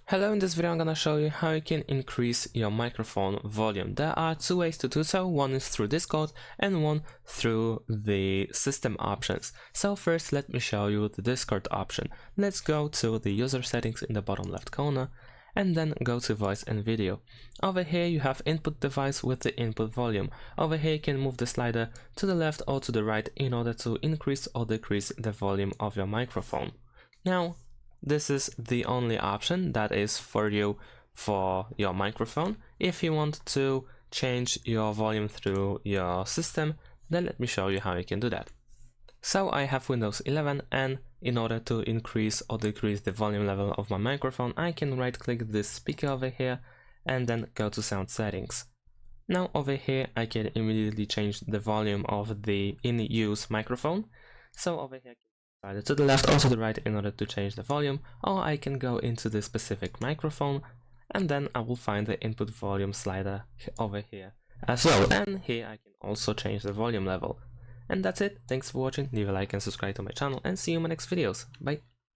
Hello, in this video I'm gonna show you how you can increase your microphone volume. There are two ways to do so. One is through Discord and one through the system options. So first let me show you the Discord option. Let's go to the user settings in the bottom left corner and then go to voice and video. Over here you have input device with the input volume. Over here you can move the slider to the left or to the right in order to increase or decrease the volume of your microphone. Now, this is the only option that is for you for your microphone. If you want to change your volume through your system, then let me show you how you can do that. So I have Windows 11, and in order to increase or decrease the volume level of my microphone, I can right click this speaker over here and then go to sound settings. Now over here I can immediately change the volume of the in-use microphone. So over here either to the left or to the right in order to change the volume, or I can go into the specific microphone and then I will find the input volume slider over here as well, and here I can also change the volume level. And that's it. Thanks for watching. Leave a like and subscribe to my channel, and see you in my next videos. Bye.